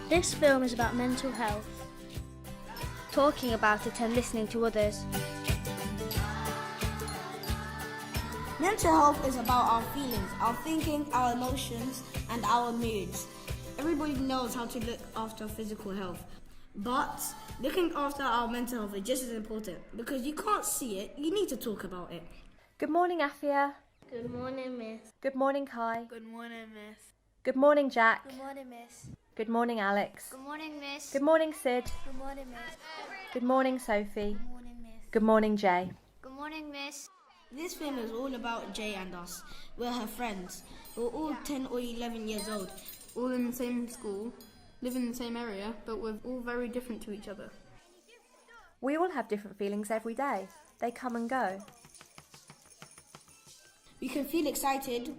This film is about mental health. Talking about it and listening to others. Mental health is about our feelings, our thinking, our emotions, and our moods. Everybody knows how to look after physical health, but looking after our mental health is just as important because you can't see it, you need to talk about it. Good morning, Afia. Good morning, Miss. Good morning, Kai. Good morning, Miss. Good morning, Jack. Good morning, Miss. Good morning, Alex. Good morning, Miss. Good morning, Sid. Good morning, Miss. Good morning, Sophie. Good morning, Miss. Good morning, Jay. Good morning, Miss. This film is all about Jay and us. We're her friends. We're all 10 or 11 years old. All in the same school, live in the same area, but we're all very different to each other. We all have different feelings every day. They come and go. We can feel excited,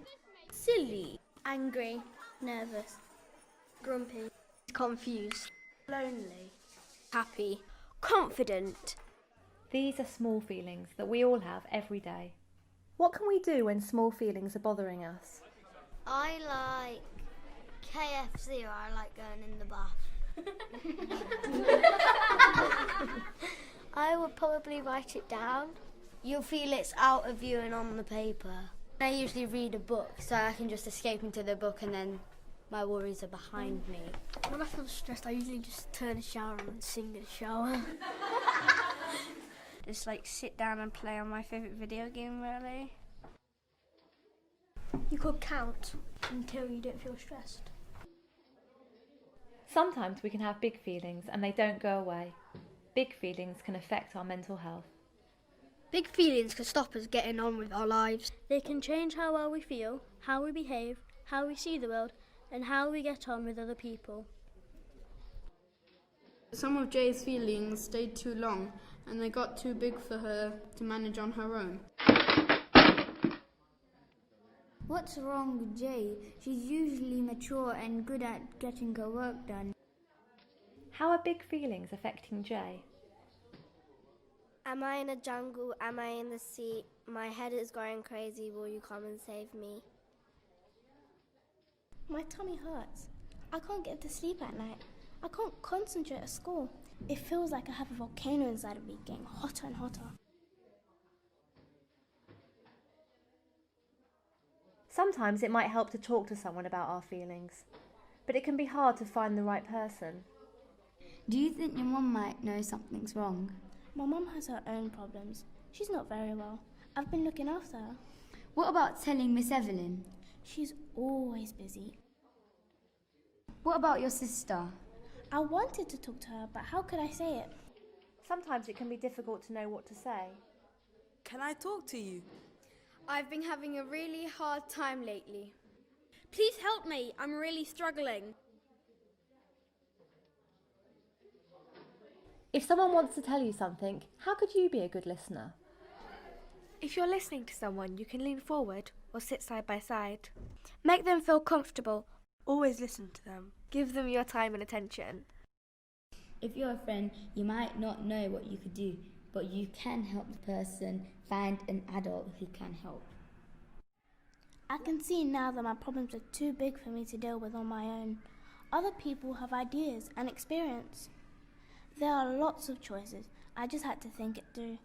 Silly, angry, nervous, grumpy, confused, lonely, Happy. Confident. These are small feelings that we all have every day. What can we do when small feelings are bothering us? I like KFC, or I like going in the bath. I would probably write it down. You'll feel it's out of you and on the paper. I usually read a book, so I can just escape into the book and then my worries are behind me. When I feel stressed, I usually just turn a shower on and sing in the shower. Just like sit down and play on my favourite video game, really. You could count until you don't feel stressed. Sometimes we can have big feelings and they don't go away. Big feelings can affect our mental health. Big feelings can stop us getting on with our lives. They can change how well we feel, how we behave, how we see the world, and how we get on with other people. Some of Jay's feelings stayed too long, and they got too big for her to manage on her own. What's wrong with Jay? She's usually mature and good at getting her work done. How are big feelings affecting Jay? Am I in a jungle? Am I in the sea? My head is going crazy. Will you come and save me? My tummy hurts. I can't get to sleep at night. I can't concentrate at school. It feels like I have a volcano inside of me getting hotter and hotter. Sometimes it might help to talk to someone about our feelings, but it can be hard to find the right person. Do you think your mum might know something's wrong? My mum has her own problems. She's not very well. I've been looking after her. What about telling Miss Evelyn? She's always busy. What about your sister? I wanted to talk to her, but how could I say it? Sometimes it can be difficult to know what to say. Can I talk to you? I've been having a really hard time lately. Please help me, I'm really struggling. If someone wants to tell you something, how could you be a good listener? If you're listening to someone, you can lean forward or sit side by side. Make them feel comfortable. Always listen to them. Give them your time and attention. If you're a friend, you might not know what you could do, but you can help the person find an adult who can help. I can see now that my problems are too big for me to deal with on my own. Other people have ideas and experience. There are lots of choices. I just had to think it through.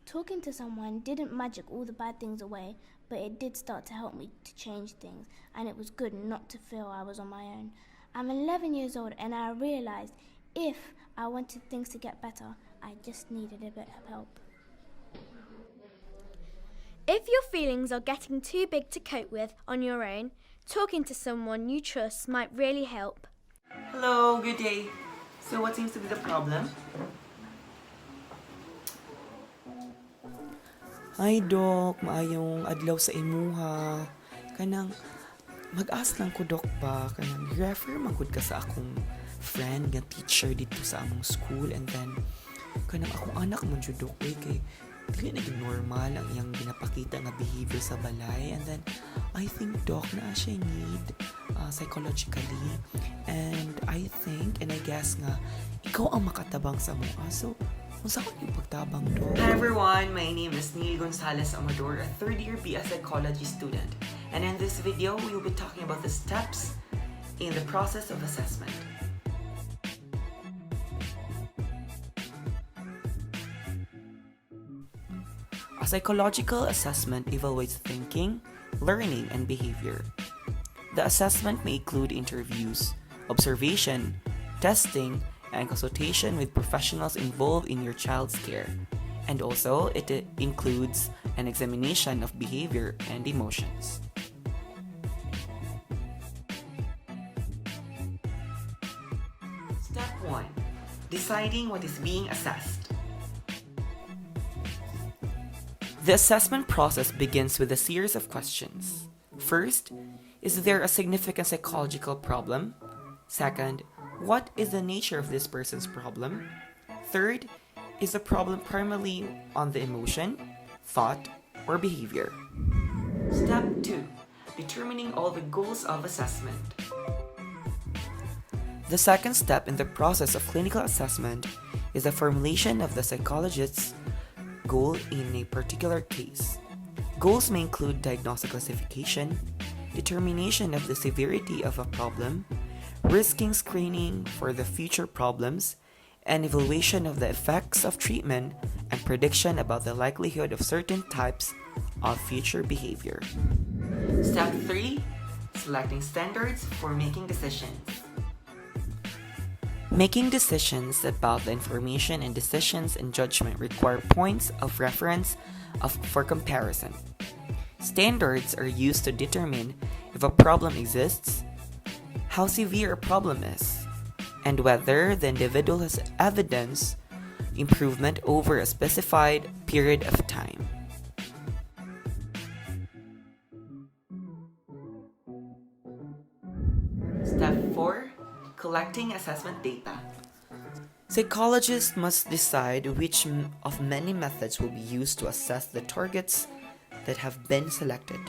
Talking to someone didn't magic all the bad things away, but it did start to help me to change things, and it was good not to feel I was on my own. I'm 11 years old and I realized if I wanted things to get better, I just needed a bit of help. If your feelings are getting too big to cope with on your own, talking to someone you trust might really help. Hello, good day. So what seems to be the problem? Hi, Doc. Maayong adlaw sa imuha. Kanang mag-ask lang ko, Doc, ba? Kanang refer magud ka sa akong friend nga teacher dito sa among school, and then kanang akong anak mo jud, Doc, kay dili naging normal ang iyang ginapakita nga behavior sa balay, and then I think, Doc, na siya need psychologically, and I think and I guess nga ikaw ang makatabang sa mga. So unsa ko yung pagtabang, Doc? Hi everyone, my name is Neil Gonzalez Amador, a third year BS psychology student, and in this video we will be talking about the steps in the process of assessment. psychological assessment evaluates thinking, learning, and behavior. The assessment may include interviews, observation, testing, and consultation with professionals involved in your child's care. And also, it includes an examination of behavior and emotions. Step 1. Deciding what is being assessed. The assessment process begins with a series of questions. First, is there a significant psychological problem? Second, what is the nature of this person's problem? Third, is the problem primarily on the emotion, thought, or behavior? Step 2. Determining all the goals of assessment. The second step in the process of clinical assessment is the formulation of the psychologist's goal in a particular case. Goals may include diagnostic classification, determination of the severity of a problem, risking screening for the future problems, and evaluation of the effects of treatment and prediction about the likelihood of certain types of future behavior. Step 3. Selecting standards for making decisions. Making decisions about the information and decisions and judgment require points of reference for comparison. Standards are used to determine if a problem exists, how severe a problem is, and whether the individual has evidence improvement over a specified period of time. Step 4. Collecting assessment data. Psychologists must decide which of many methods will be used to assess the targets that have been selected.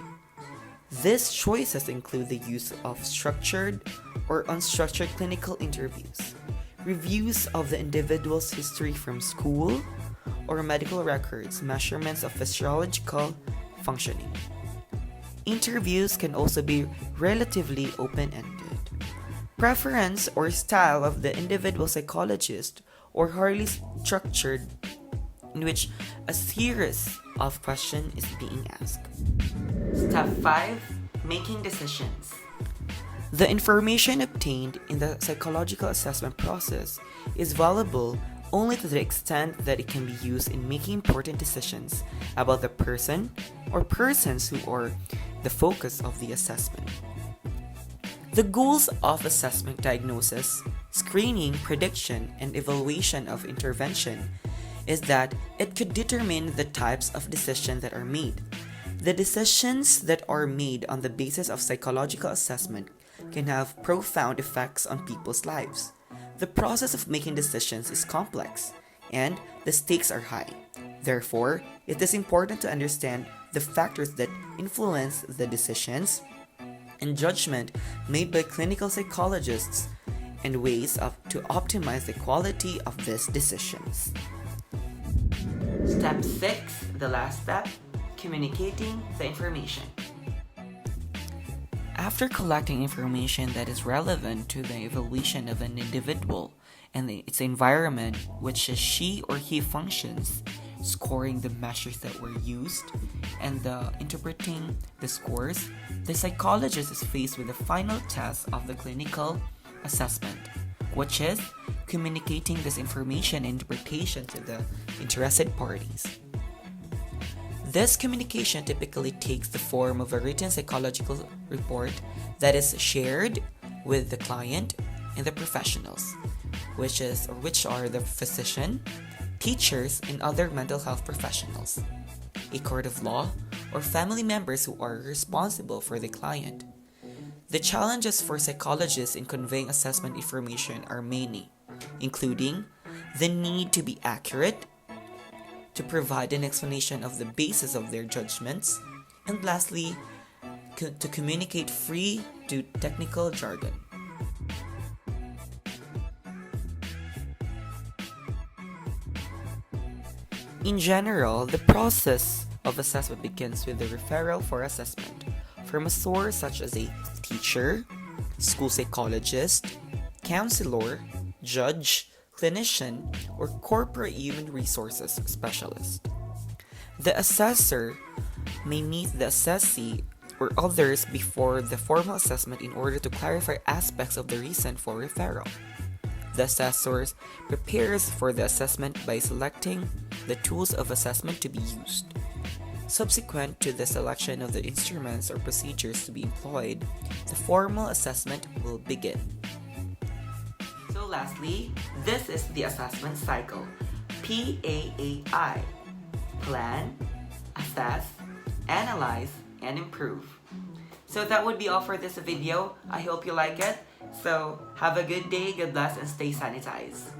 These choices include the use of structured or unstructured clinical interviews, reviews of the individual's history from school or medical records, measurements of physiological functioning. Interviews can also be relatively open-ended. Preference or style of the individual psychologist or highly structured in which a series of questions is being asked. Step 5. Making decisions. The information obtained in the psychological assessment process is valuable only to the extent that it can be used in making important decisions about the person or persons who are the focus of the assessment. The goals of assessment diagnosis, screening, prediction, and evaluation of intervention is that it could determine the types of decisions that are made. The decisions that are made on the basis of psychological assessment can have profound effects on people's lives. The process of making decisions is complex, and the stakes are high. Therefore, it is important to understand the factors that influence the decisions and judgment made by clinical psychologists and ways to optimize the quality of these decisions. Step 6, the last step, communicating the information. After collecting information that is relevant to the evaluation of an individual and its environment, which is she or he functions, scoring the measures that were used, and interpreting the scores, the psychologist is faced with the final test of the clinical assessment, which is communicating this information and interpretation to the interested parties. This communication typically takes the form of a written psychological report that is shared with the client and the professionals, which are the physician, teachers, and other mental health professionals, a court of law, or family members who are responsible for the client. The challenges for psychologists in conveying assessment information are many, including the need to be accurate, to provide an explanation of the basis of their judgments, and lastly, to communicate free to technical jargon. In general, the process of assessment begins with the referral for assessment from a source such as a teacher, school psychologist, counselor, judge, clinician, or corporate human resources specialist. The assessor may meet the assessee or others before the formal assessment in order to clarify aspects of the reason for referral. The assessor prepares for the assessment by selecting the tools of assessment to be used. Subsequent to the selection of the instruments or procedures to be employed, the formal assessment will begin. So lastly, this is the assessment cycle. PAAI. Plan, assess, analyze, and improve. So that would be all for this video. I hope you like it. So have a good day, God bless, and stay sanitized.